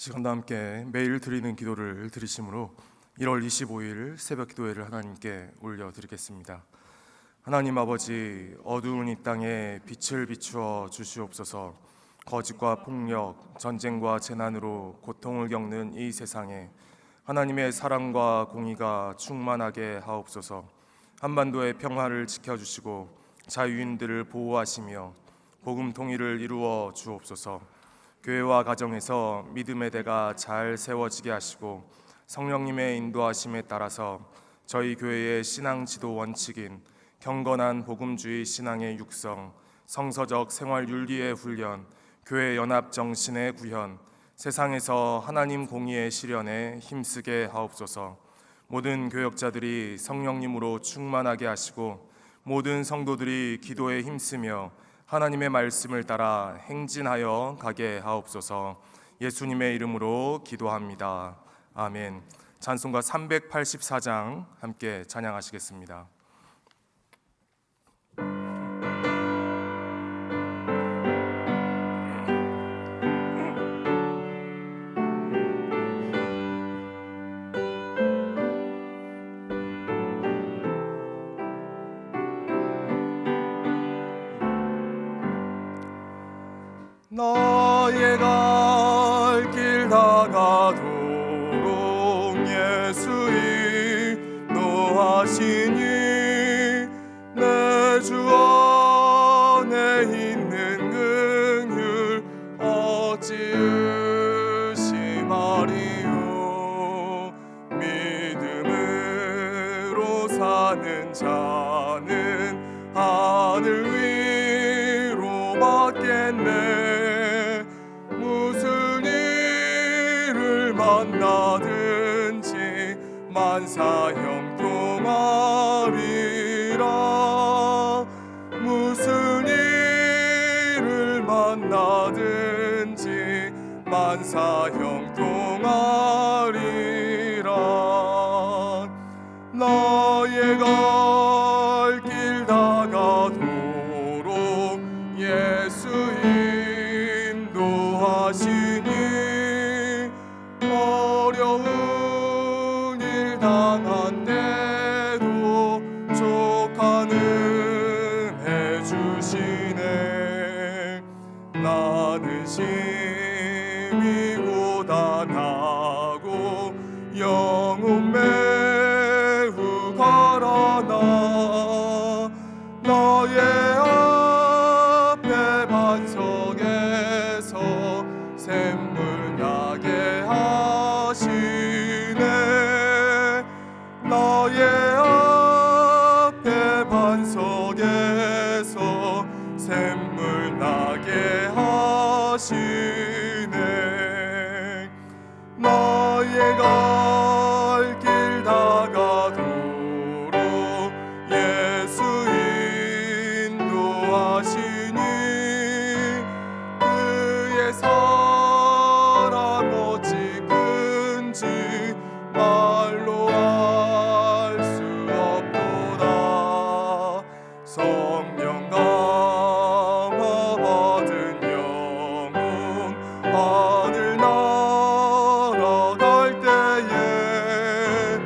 시간과 함께 매일 드리는 기도를 드리심으로 1월 25일 새벽 기도회를 하나님께 올려드리겠습니다. 하나님 아버지, 어두운 이 땅에 빛을 비추어 주시옵소서. 거짓과 폭력, 전쟁과 재난으로 고통을 겪는 이 세상에 하나님의 사랑과 공의가 충만하게 하옵소서. 한반도의 평화를 지켜주시고 자유인들을 보호하시며 복음 통일을 이루어 주옵소서. 교회와 가정에서 믿음의 대가 잘 세워지게 하시고 성령님의 인도하심에 따라서 저희 교회의 신앙 지도 원칙인 경건한 복음주의 신앙의 육성, 성서적 생활 윤리의 훈련, 교회 연합 정신의 구현, 세상에서 하나님 공의의 실현에 힘쓰게 하옵소서. 모든 교역자들이 성령님으로 충만하게 하시고 모든 성도들이 기도에 힘쓰며 하나님의 말씀을 따라 행진하여 가게 하옵소서. 예수님의 이름으로 기도합니다. 아멘. 찬송가 384장 함께 찬양하시겠습니다. 나의 갈 길 다가도록 예수 인도하시니 내 주 안에 있는 긍휼 어찌 의심하리요. 믿음으로 사는 자는 하늘 위로 받겠네. 만나든지 만사형통하리라. 무슨 일을 만나든지 만사형통하리라. 나의 갈 길 다가도록 예수 인도하시니 어려운 일 당한 때도 족하는 해주시네. 나는 심히 고단하고 영혼 매우 가라나 나의 앞에 반석에서 샘물 나게 하시네. 나의 앞에 반석에서 샘물 나게 하시네. 나의 갈 길 다가도록 예수 인도하시니 그의 사랑 어찌 큰지 말로 알 수 없도다. 성령 감화 받은 영혼 하늘 날아갈 때에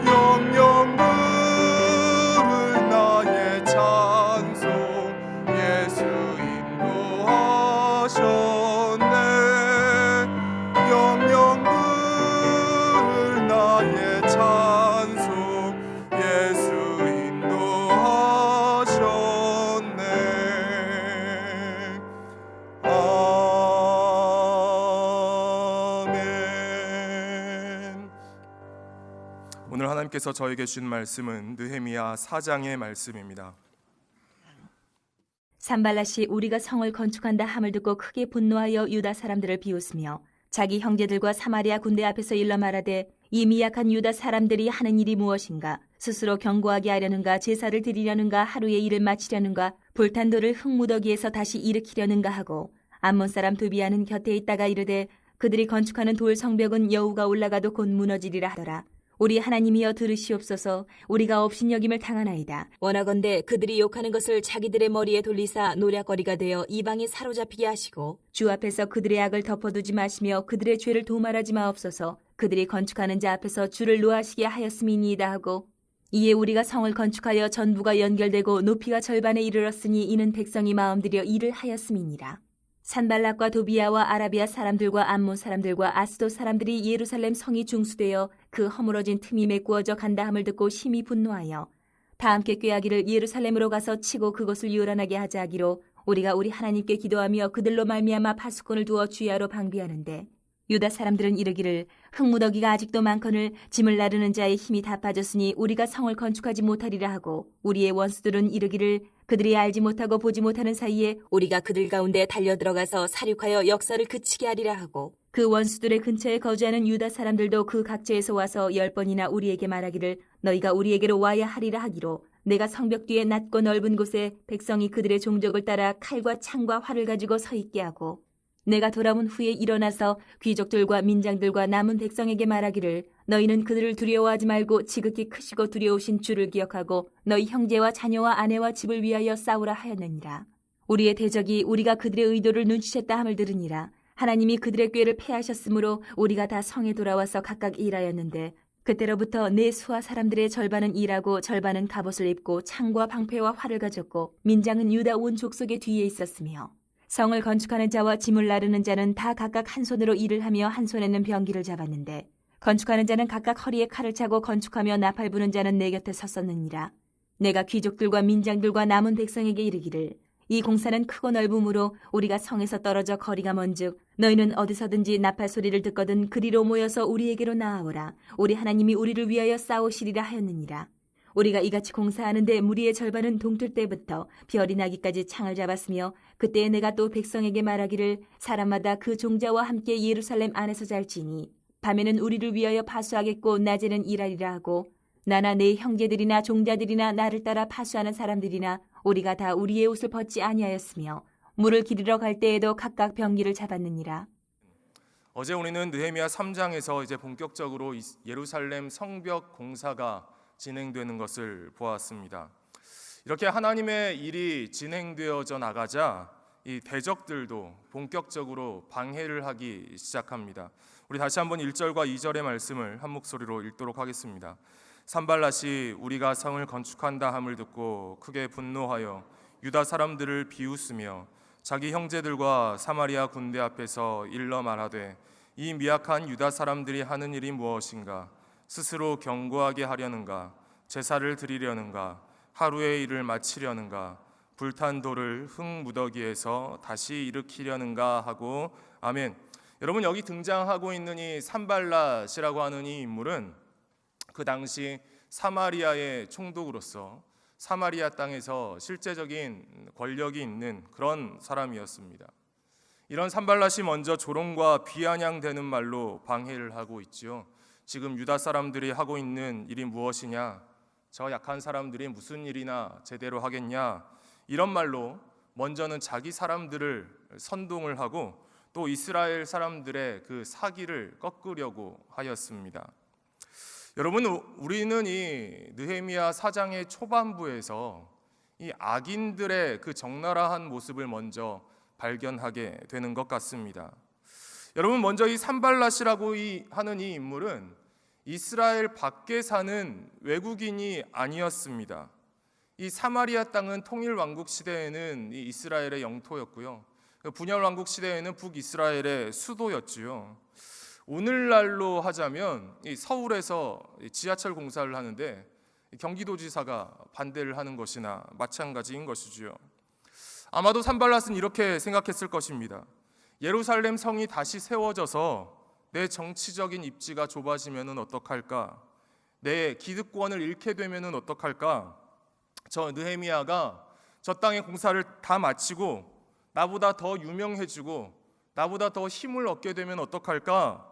영영 부를 나의 찬송 예수 인도하셨네. 영영 부를 나의 찬송 예수 인도하셨네. 아멘. 오늘 하나님께서 저에게 주신 말씀은 느헤미야 4장의 말씀입니다. 산발랏이 우리가 성을 건축한다 함을 듣고 크게 분노하여 유다 사람들을 비웃으며 자기 형제들과 사마리아 군대 앞에서 일러 말하되 이 미약한 유다 사람들이 하는 일이 무엇인가? 스스로 견고하게 하려는가? 제사를 드리려는가? 하루의 일을 마치려는가? 불탄 돌을 흙무더기에서 다시 일으키려는가 하고 암몬 사람 도비아는 곁에 있다가 이르되 그들이 건축하는 돌 성벽은 여우가 올라가도 곧 무너지리라 하더라. 우리 하나님이여 들으시옵소서. 우리가 업신여김을 당하나이다. 원하건대 그들이 욕하는 것을 자기들의 머리에 돌리사 노략거리가 되어 이방에 사로잡히게 하시고 주 앞에서 그들의 악을 덮어두지 마시며 그들의 죄를 도말하지 마옵소서. 그들이 건축하는 자 앞에서 주를 노하시게 하였음이니이다 하고 이에 우리가 성을 건축하여 전부가 연결되고 높이가 절반에 이르렀으니 이는 백성이 마음들여 일을 하였음이니라. 산발락과 도비아와 아라비아 사람들과 암몬 사람들과 아스도 사람들이 예루살렘 성이 중수되어 그 허물어진 틈이 메꾸어져 간다함을 듣고 심히 분노하여 다 함께 꾀하기를 예루살렘으로 가서 치고 그것을 요란하게 하자 하기로 우리가 우리 하나님께 기도하며 그들로 말미암아 파수꾼을 두어 주야로 방비하는데 유다 사람들은 이르기를 흙무더기가 아직도 많거늘 짐을 나르는 자의 힘이 다 빠졌으니 우리가 성을 건축하지 못하리라 하고 우리의 원수들은 이르기를 그들이 알지 못하고 보지 못하는 사이에 우리가 그들 가운데 달려들어가서 사륙하여 역사를 그치게 하리라 하고 그 원수들의 근처에 거주하는 유다 사람들도 그 각지에서 와서 10번이나 우리에게 말하기를 너희가 우리에게로 와야 하리라 하기로 내가 성벽 뒤에 낮고 넓은 곳에 백성이 그들의 종족을 따라 칼과 창과 활을 가지고 서 있게 하고 내가 돌아온 후에 일어나서 귀족들과 민장들과 남은 백성에게 말하기를 너희는 그들을 두려워하지 말고 지극히 크시고 두려우신 주를 기억하고 너희 형제와 자녀와 아내와 집을 위하여 싸우라 하였느니라. 우리의 대적이 우리가 그들의 의도를 눈치챘다 함을 들으니라. 하나님이 그들의 꾀를 패하셨으므로 우리가 다 성에 돌아와서 각각 일하였는데 그때로부터 내 수하 사람들의 절반은 일하고 절반은 갑옷을 입고 창과 방패와 활을 가졌고 민장은 유다 온 족속의 뒤에 있었으며 성을 건축하는 자와 짐을 나르는 자는 다 각각 한 손으로 일을 하며 한 손에는 병기를 잡았는데 건축하는 자는 각각 허리에 칼을 차고 건축하며 나팔 부는 자는 내 곁에 섰었느니라. 내가 귀족들과 민장들과 남은 백성에게 이르기를 이 공사는 크고 넓음으로 우리가 성에서 떨어져 거리가 먼즉 너희는 어디서든지 나팔 소리를 듣거든 그리로 모여서 우리에게로 나아오라. 우리 하나님이 우리를 위하여 싸우시리라 하였느니라. 우리가 이같이 공사하는데 무리의 절반은 동틀 때부터 별이 나기까지 창을 잡았으며 그때에 내가 또 백성에게 말하기를 사람마다 그 종자와 함께 예루살렘 안에서 잘지니 밤에는 우리를 위하여 파수하겠고 낮에는 일하리라 하고 나나 내 형제들이나 종자들이나 나를 따라 파수하는 사람들이나 우리가 다 우리의 옷을 벗지 아니하였으며 물을 기르러 갈 때에도 각각 병기를 잡았느니라. 어제 우리는 느헤미야 3장에서 이제 본격적으로 예루살렘 성벽 공사가 진행되는 것을 보았습니다. 이렇게 하나님의 일이 진행되어져 나가자 이 대적들도 본격적으로 방해를 하기 시작합니다. 우리 다시 한번 1절과 2절의 말씀을 한 목소리로 읽도록 하겠습니다. 산발랏이 우리가 성을 건축한다 함을 듣고 크게 분노하여 유다 사람들을 비웃으며 자기 형제들과 사마리아 군대 앞에서 일러 말하되 이 미약한 유다 사람들이 하는 일이 무엇인가? 스스로 견고하게 하려는가? 제사를 드리려는가? 하루의 일을 마치려는가? 불탄 돌을 흙 무더기에서 다시 일으키려는가 하고 아멘. 여러분, 여기 등장하고 있는 이 산발랏이라고 하는 이 인물은 그 당시 사마리아의 총독으로서 사마리아 땅에서 실제적인 권력이 있는 그런 사람이었습니다. 이런 산발랏이 먼저 조롱과 비아냥되는 말로 방해를 하고 있지요. 지금 유다 사람들이 하고 있는 일이 무엇이냐? 저 약한 사람들이 무슨 일이나 제대로 하겠냐? 이런 말로 먼저는 자기 사람들을 선동을 하고 또 이스라엘 사람들의 그 사기를 꺾으려고 하였습니다. 여러분, 우리는 이 느헤미야 4장의 초반부에서 이 악인들의 그 적나라한 모습을 먼저 발견하게 되는 것 같습니다. 여러분, 먼저 이 산발랏이라고 하는 이 인물은 이스라엘 밖에 사는 외국인이 아니었습니다. 이 사마리아 땅은 통일 왕국 시대에는 이 이스라엘의 영토였고요. 분열 왕국 시대에는 북이스라엘의 수도였지요. 오늘날로 하자면 이 서울에서 지하철 공사를 하는데 경기도지사가 반대를 하는 것이나 마찬가지인 것이지요. 아마도 산발랏은 이렇게 생각했을 것입니다. 예루살렘 성이 다시 세워져서 내 정치적인 입지가 좁아지면 어떡할까? 내 기득권을 잃게 되면 어떡할까? 저 느헤미야가 저 땅의 공사를 다 마치고 나보다 더 유명해지고 나보다 더 힘을 얻게 되면 어떡할까?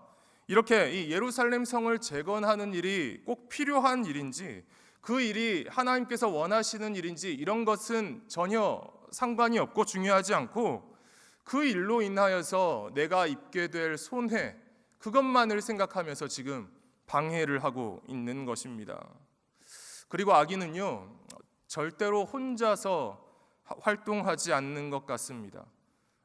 이렇게 이 예루살렘 성을 재건하는 일이 꼭 필요한 일인지 그 일이 하나님께서 원하시는 일인지 이런 것은 전혀 상관이 없고 중요하지 않고 그 일로 인하여서 내가 입게 될 손해 그것만을 생각하면서 지금 방해를 하고 있는 것입니다. 그리고 악인은요, 절대로 혼자서 활동하지 않는 것 같습니다.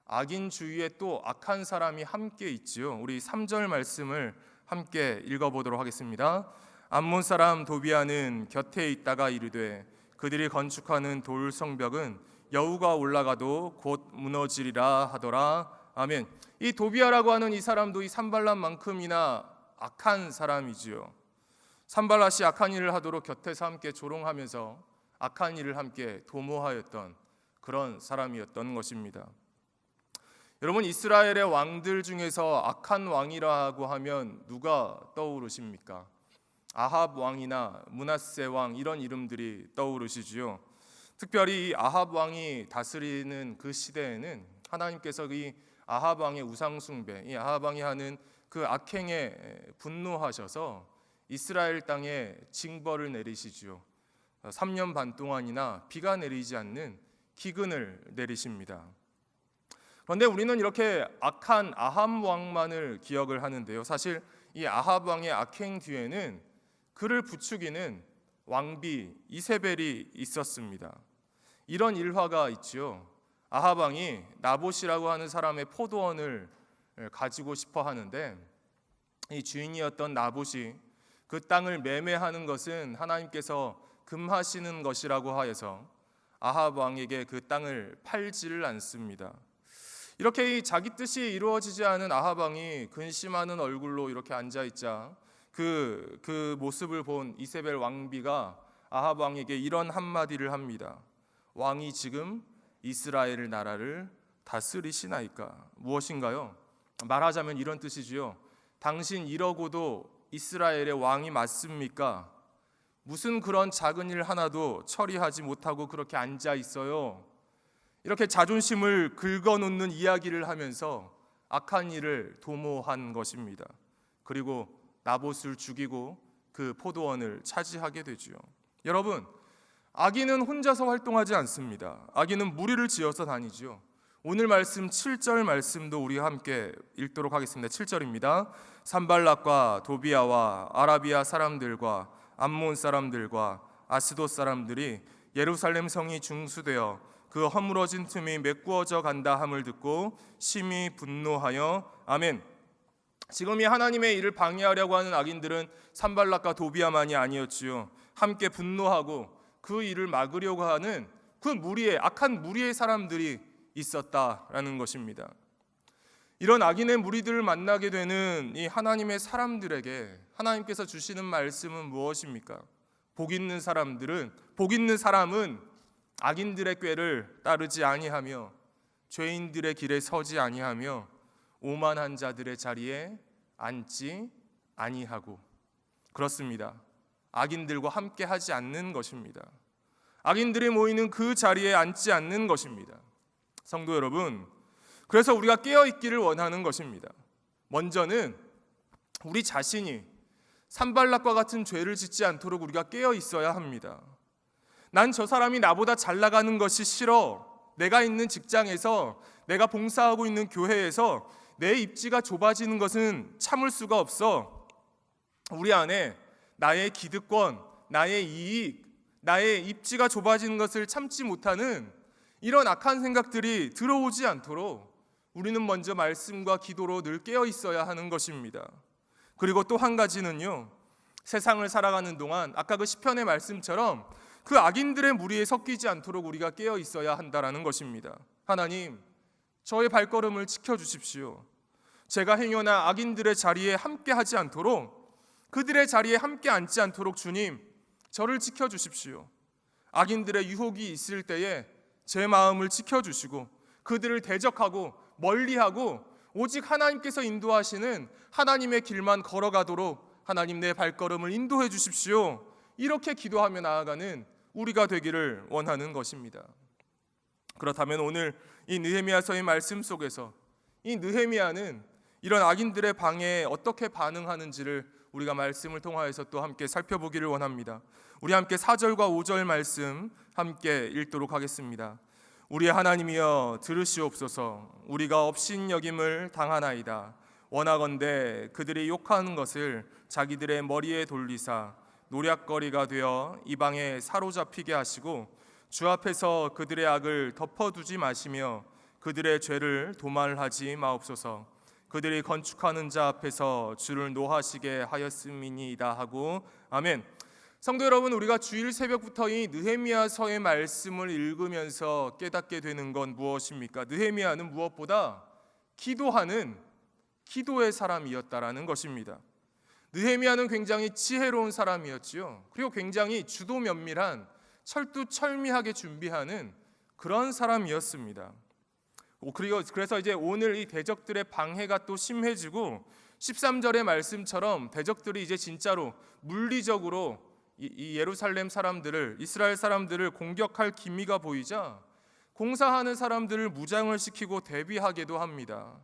악인 주위에 또 악한 사람이 함께 있지요. 우리 3절 말씀을 함께 읽어보도록 하겠습니다. 암몬 사람 도비아는 곁에 있다가 이르되 그들이 건축하는 돌 성벽은 여우가 올라가도 곧 무너지리라 하더라. 아멘. 이 도비아라고 하는 이 사람도 이 산발랏만큼이나 악한 사람이지요. 산발랏이 악한 일을 하도록 곁에서 함께 조롱하면서 악한 일을 함께 도모하였던 그런 사람이었던 것입니다. 여러분, 이스라엘의 왕들 중에서 악한 왕이라고 하면 누가 떠오르십니까? 아합 왕이나 므낫세 왕, 이런 이름들이 떠오르시지요. 특별히 이 아합 왕이 다스리는 그 시대에는 하나님께서 이 아합 왕의 우상 숭배, 이 아합 왕이 하는 그 악행에 분노하셔서 이스라엘 땅에 징벌을 내리시지요. 3년 반 동안이나 비가 내리지 않는 기근을 내리십니다. 그런데 우리는 이렇게 악한 아합 왕만을 기억을 하는데요. 사실 이 아합 왕의 악행 뒤에는 그를 부추기는 왕비 이세벨이 있었습니다. 이런 일화가 있지요. 아합 왕이 나봇이라고 하는 사람의 포도원을 가지고 싶어 하는데 이 주인이었던 나봇이 그 땅을 매매하는 것은 하나님께서 금하시는 것이라고 하여서 아합 왕에게 그 땅을 팔지를 않습니다. 이렇게 이 자기 뜻이 이루어지지 않은 아합 왕이 근심하는 얼굴로 이렇게 앉아 있자 그 모습을 본 이세벨 왕비가 아합 왕에게 이런 한마디를 합니다. 왕이 지금 이스라엘 나라를 다스리시나이까? 무엇인가요? 말하자면 이런 뜻이지요. 당신 이러고도 이스라엘의 왕이 맞습니까? 무슨 그런 작은 일 하나도 처리하지 못하고 그렇게 앉아 있어요. 이렇게 자존심을 긁어놓는 이야기를 하면서 악한 일을 도모한 것입니다. 그리고 나봇을 죽이고 그 포도원을 차지하게 되지요. 여러분, 악인은 혼자서 활동하지 않습니다. 악인은 무리를 지어서 다니지요. 오늘 말씀 7절 말씀도 우리 함께 읽도록 하겠습니다. 7절입니다. 산발랏과 도비아와 아라비아 사람들과 암몬 사람들과 아스돗 사람들이 예루살렘 성이 중수되어 그 허물어진 틈이 메꾸어져 간다 함을 듣고 심히 분노하여 아멘. 지금 이 하나님의 일을 방해하려고 하는 악인들은 산발랏과 도비아만이 아니었지요. 함께 분노하고 그 일을 막으려고 하는 그 무리의 악한 무리의 사람들이 있었다라는 것입니다. 이런 악인의 무리들을 만나게 되는 이 하나님의 사람들에게 하나님께서 주시는 말씀은 무엇입니까? 복 있는 사람은 악인들의 꾀를 따르지 아니하며 죄인들의 길에 서지 아니하며 오만한 자들의 자리에 앉지 아니하고, 그렇습니다. 악인들과 함께 하지 않는 것입니다. 악인들이 모이는 그 자리에 앉지 않는 것입니다. 성도 여러분, 그래서 우리가 깨어 있기를 원하는 것입니다. 먼저는 우리 자신이 산발랏과 같은 죄를 짓지 않도록 우리가 깨어 있어야 합니다. 난 저 사람이 나보다 잘 나가는 것이 싫어. 내가 있는 직장에서, 내가 봉사하고 있는 교회에서 내 입지가 좁아지는 것은 참을 수가 없어. 우리 안에 나의 기득권, 나의 이익, 나의 입지가 좁아지는 것을 참지 못하는 이런 악한 생각들이 들어오지 않도록 우리는 먼저 말씀과 기도로 늘 깨어 있어야 하는 것입니다. 그리고 또 한 가지는요, 세상을 살아가는 동안 아까 그 시편의 말씀처럼 그 악인들의 무리에 섞이지 않도록 우리가 깨어 있어야 한다라는 것입니다. 하나님, 저의 발걸음을 지켜주십시오. 제가 행여나 악인들의 자리에 함께 하지 않도록, 그들의 자리에 함께 앉지 않도록 주님, 저를 지켜주십시오. 악인들의 유혹이 있을 때에 제 마음을 지켜주시고 그들을 대적하고 멀리하고 오직 하나님께서 인도하시는 하나님의 길만 걸어가도록 하나님 내 발걸음을 인도해 주십시오. 이렇게 기도하며 나아가는 우리가 되기를 원하는 것입니다. 그렇다면 오늘 이 느헤미야서의 말씀 속에서 이 느헤미야는 이런 악인들의 방해에 어떻게 반응하는지를 우리가 말씀을 통하여서 또 함께 살펴보기를 원합니다. 우리 함께 4절과 5절 말씀 함께 읽도록 하겠습니다. 우리 하나님이여 들으시옵소서. 우리가 업신여김을 당하나이다. 원하건대 그들이 욕하는 것을 자기들의 머리에 돌리사 노략거리가 되어 이방에 사로잡히게 하시고 주 앞에서 그들의 악을 덮어두지 마시며 그들의 죄를 도말하지 마옵소서. 그들이 건축하는 자 앞에서 주를 노하시게 하였음이니이다 하고 아멘. 성도 여러분, 우리가 주일 새벽부터 이 느헤미야서의 말씀을 읽으면서 깨닫게 되는 건 무엇입니까? 느헤미야는 무엇보다 기도하는 기도의 사람이었다라는 것입니다. 느헤미야는 굉장히 지혜로운 사람이었지요. 그리고 굉장히 주도 면밀한 철두철미하게 준비하는 그런 사람이었습니다. 그래서 이제 오늘 이 대적들의 방해가 또 심해지고 13절의 말씀처럼 대적들이 이제 진짜로 물리적으로 이 예루살렘 사람들을, 이스라엘 사람들을 공격할 기미가 보이자 공사하는 사람들을 무장을 시키고 대비하게도 합니다.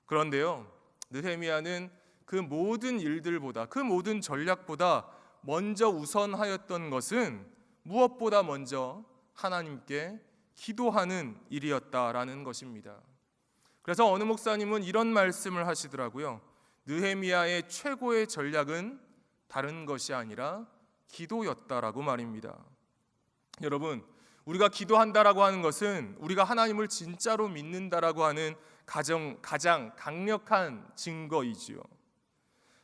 그런데요, 느헤미야는 그 모든 일들보다, 그 모든 전략보다 먼저 우선하였던 것은 무엇보다 먼저 하나님께 기도하는 일이었다라는 것입니다. 그래서 어느 목사님은 이런 말씀을 하시더라고요. 느헤미야의 최고의 전략은 다른 것이 아니라 기도였다라고 말입니다. 여러분, 우리가 기도한다라고 하는 것은 우리가 하나님을 진짜로 믿는다라고 하는 가장 강력한 증거이지요.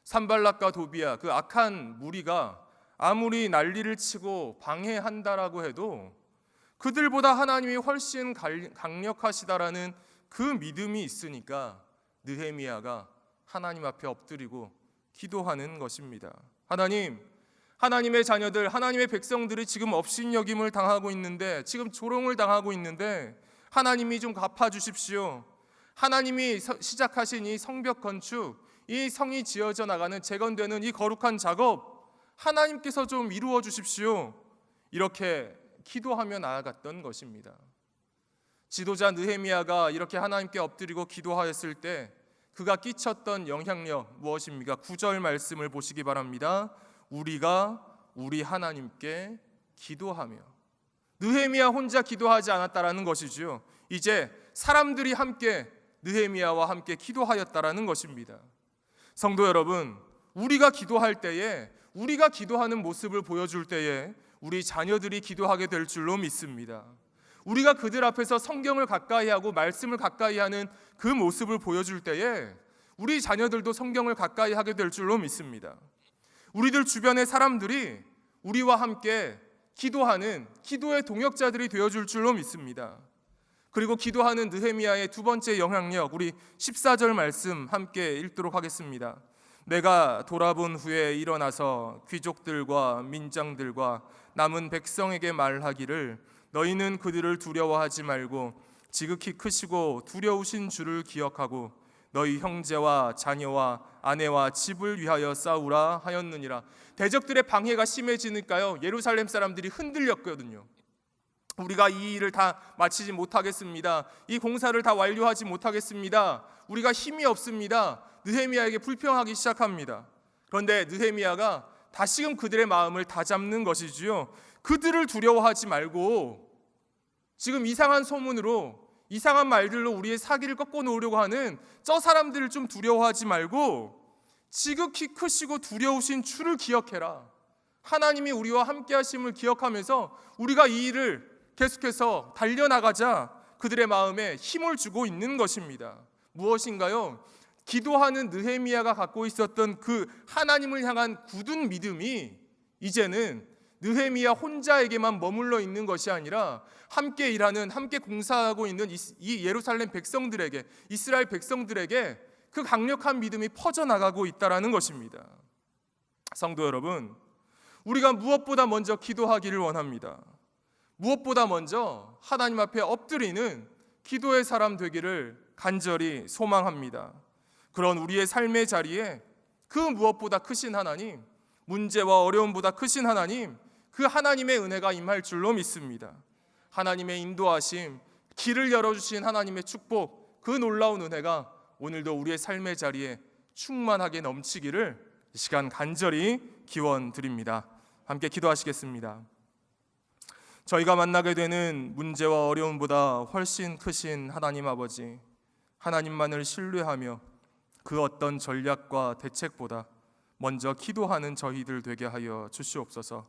산발락과 도비야, 그 악한 무리가 아무리 난리를 치고 방해한다라고 해도 그들보다 하나님이 훨씬 강력하시다라는 그 믿음이 있으니까 느헤미야가 하나님 앞에 엎드리고 기도하는 것입니다. 하나님의 자녀들, 하나님의 백성들이 지금 업신여김을 당하고 있는데, 지금 조롱을 당하고 있는데 하나님이 좀 갚아주십시오. 하나님이 시작하신 이 성벽 건축, 이 성이 지어져 나가는 재건되는 이 거룩한 작업 하나님께서 좀 이루어 주십시오. 이렇게 기도하며 나아갔던 것입니다. 지도자 느헤미야가 이렇게 하나님께 엎드리고 기도하였을 때 그가 끼쳤던 영향력 무엇입니까? 9절 말씀을 보시기 바랍니다. 우리가 우리 하나님께 기도하며. 느헤미야 혼자 기도하지 않았다라는 것이죠. 이제 사람들이 함께 느헤미야와 함께 기도하였다라는 것입니다. 성도 여러분, 우리가 기도할 때에, 우리가 기도하는 모습을 보여줄 때에 우리 자녀들이 기도하게 될 줄로 믿습니다. 우리가 그들 앞에서 성경을 가까이 하고 말씀을 가까이 하는 그 모습을 보여줄 때에 우리 자녀들도 성경을 가까이 하게 될 줄로 믿습니다. 우리들 주변의 사람들이 우리와 함께 기도하는 기도의 동역자들이 되어줄 줄로 믿습니다. 그리고 기도하는 느헤미야의 두 번째 영향력, 우리 14절 말씀 함께 읽도록 하겠습니다. 내가 돌아본 후에 일어나서 귀족들과 민장들과 남은 백성에게 말하기를 너희는 그들을 두려워하지 말고 지극히 크시고 두려우신 주를 기억하고 너희 형제와 자녀와 아내와 집을 위하여 싸우라 하였느니라. 대적들의 방해가 심해지니까요, 예루살렘 사람들이 흔들렸거든요. 우리가 이 일을 다 마치지 못하겠습니다. 이 공사를 다 완료하지 못하겠습니다. 우리가 힘이 없습니다. 느헤미야에게 불평하기 시작합니다. 그런데 느헤미야가 다시금 그들의 마음을 다잡는 것이지요. 그들을 두려워하지 말고 지금 이상한 소문으로, 이상한 말들로 우리의 사기를 꺾어 놓으려고 하는 저 사람들을 좀 두려워하지 말고 지극히 크시고 두려우신 주를 기억해라. 하나님이 우리와 함께 하심을 기억하면서 우리가 이 일을 계속해서 달려나가자 그들의 마음에 힘을 주고 있는 것입니다. 무엇인가요? 기도하는 느헤미야가 갖고 있었던 그 하나님을 향한 굳은 믿음이 이제는 느헤미야 혼자에게만 머물러 있는 것이 아니라 함께 일하는, 함께 공사하고 있는 이 예루살렘 백성들에게, 이스라엘 백성들에게 그 강력한 믿음이 퍼져나가고 있다는 것입니다. 성도 여러분, 우리가 무엇보다 먼저 기도하기를 원합니다. 무엇보다 먼저 하나님 앞에 엎드리는 기도의 사람 되기를 간절히 소망합니다. 그런 우리의 삶의 자리에 그 무엇보다 크신 하나님, 문제와 어려움보다 크신 하나님, 그 하나님의 은혜가 임할 줄로 믿습니다. 하나님의 인도하심, 길을 열어주신 하나님의 축복, 그 놀라운 은혜가 오늘도 우리의 삶의 자리에 충만하게 넘치기를 이 시간 간절히 기원드립니다. 함께 기도하시겠습니다. 저희가 만나게 되는 문제와 어려움보다 훨씬 크신 하나님 아버지, 하나님만을 신뢰하며 그 어떤 전략과 대책보다 먼저 기도하는 저희들 되게 하여 주시옵소서.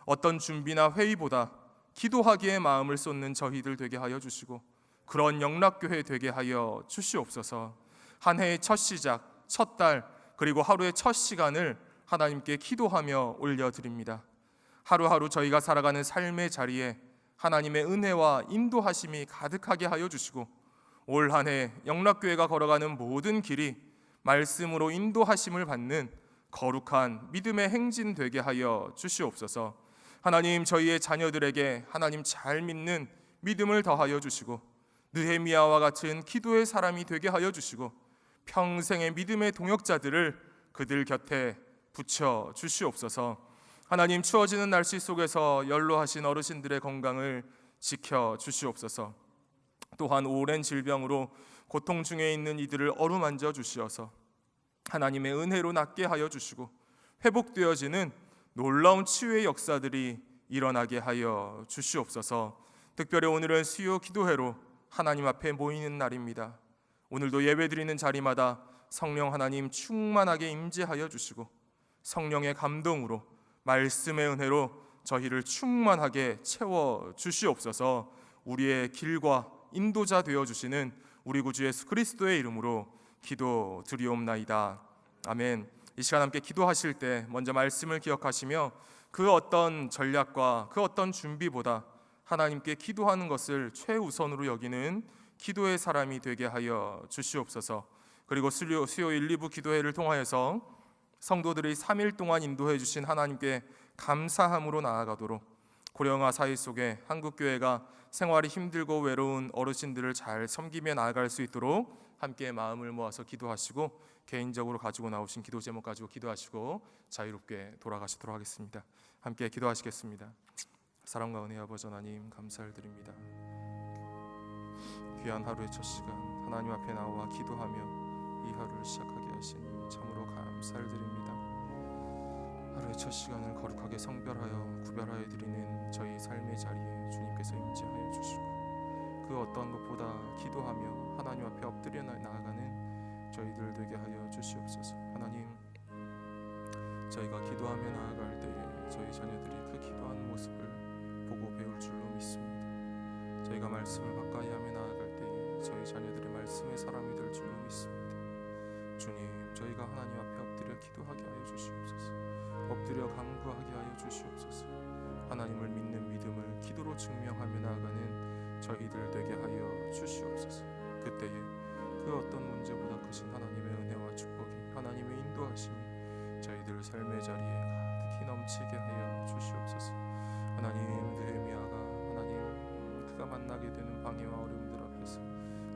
어떤 준비나 회의보다 기도하기에 마음을 쏟는 저희들 되게 하여 주시고 그런 영락교회 되게 하여 주시옵소서. 한 해의 첫 시작, 첫 달, 그리고 하루의 첫 시간을 하나님께 기도하며 올려드립니다. 하루하루 저희가 살아가는 삶의 자리에 하나님의 은혜와 인도하심이 가득하게 하여 주시고 올 한 해 영락교회가 걸어가는 모든 길이 말씀으로 인도하심을 받는 거룩한 믿음의 행진 되게 하여 주시옵소서. 하나님, 저희의 자녀들에게 하나님 잘 믿는 믿음을 더하여 주시고 느헤미야와 같은 기도의 사람이 되게 하여 주시고 평생의 믿음의 동역자들을 그들 곁에 붙여 주시옵소서. 하나님, 추워지는 날씨 속에서 연로하신 어르신들의 건강을 지켜 주시옵소서. 또한 오랜 질병으로 고통 중에 있는 이들을 어루만져 주시어서 하나님의 은혜로 낫게 하여 주시고 회복되어지는 놀라운 치유의 역사들이 일어나게 하여 주시옵소서. 특별히 오늘은 수요 기도회로 하나님 앞에 모이는 날입니다. 오늘도 예배드리는 자리마다 성령 하나님 충만하게 임재하여 주시고 성령의 감동으로 말씀의 은혜로 저희를 충만하게 채워 주시옵소서. 우리의 길과 인도자 되어 주시는 우리 구주 예수 그리스도의 이름으로 기도드리옵나이다. 아멘. 이 시간 함께 기도하실 때 먼저 말씀을 기억하시며 그 어떤 전략과 그 어떤 준비보다 하나님께 기도하는 것을 최우선으로 여기는 기도의 사람이 되게 하여 주시옵소서. 그리고 수요 1, 2부 기도회를 통하여서 성도들이 3일 동안 인도해 주신 하나님께 감사함으로 나아가도록 고령화 사회 속에 한국교회가 생활이 힘들고 외로운 어르신들을 잘 섬기며 나아갈 수 있도록 함께 마음을 모아서 기도하시고 개인적으로 가지고 나오신 기도 제목 가지고 기도하시고 자유롭게 돌아가시도록 하겠습니다. 함께 기도하시겠습니다. 사랑과 은혜 아버지 하나님 감사를 드립니다. 귀한 하루의 첫 시간 하나님 앞에 나와 기도하며 이 하루를 시작하게 하시니 참으로 감사를 드립니다. 하루의 첫 시간을 거룩하게 성별하여 구별하여 드리는 저희 삶의 자리에 주님께서 임재하여 주시고 그 어떤 것보다 기도하며 하나님 앞에 엎드려 나아가는 저희들 되게 하여 주시옵소서. 하나님, 저희가 기도하며 나아갈 때에 저희 자녀들이 그 기도하는 모습을 보고 배울 줄로 믿습니다. 저희가 말씀을 가까이 하며 나아갈 때에 저희 자녀들의 말씀의 사람이 될 줄로 믿습니다. 주님, 저희가 하나님 앞에 엎드려 기도하게 하여 주시옵소서. 엎드려 간구하게 하여 주시옵소서. 하나님을 믿는 믿음을 기도로 증명하며 나아가는 저희들 되게 하여 주시옵소서. 그때에 그 어떤 문제보다 크신 하나님의 은혜와 축복이 하나님의 인도하심이 저희들 삶의 자리에 가득히 넘치게 하여 주시옵소서. 하나님, 느헤미야가 하나님 그가 만나게 되는 방해와 어려움들 앞에서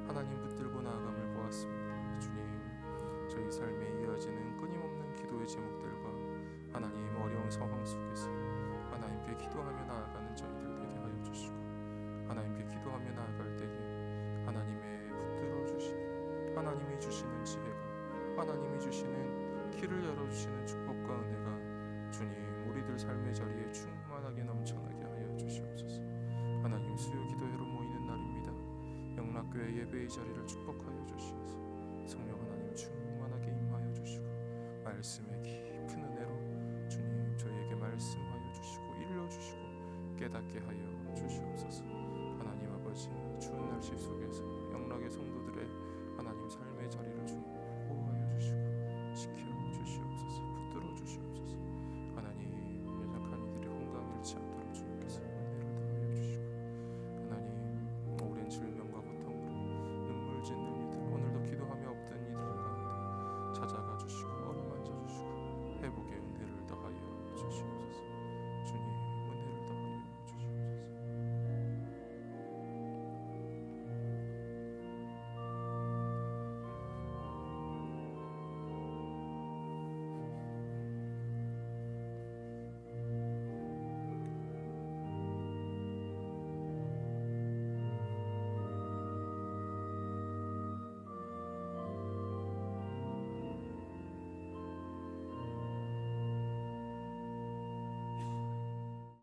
하나님 붙들고 나아감을 보았습니다. 주님, 저희 삶에 이어지는 끊임없는 기도의 제목들과 하나님 어려운 상황 속에서 하나님께 기도하며 나아가는 저희들 되게 하여 주시고 하나님께 기도하며 나아갈 때에 하나님의 붙들어 주시고 하나님이 주시는 지혜가 하나님이 주시는 길을 열어주시는 축복과 은혜가 주님 우리들 삶의 자리에 충만하게 넘쳐나게 하여 주시옵소서. 하나님, 수요 기도회로 모이는 날입니다. 영락교회 예배의 자리를 축복하여 주시옵소서. 성령 하나님 충만하게 임하여 주시고 말씀의 깊은 은혜로 주님 저희에게 말씀하여 주시고 일러주시고 깨닫게 하여 주시옵소서. 하나님 아버지, 추운 날씨 속에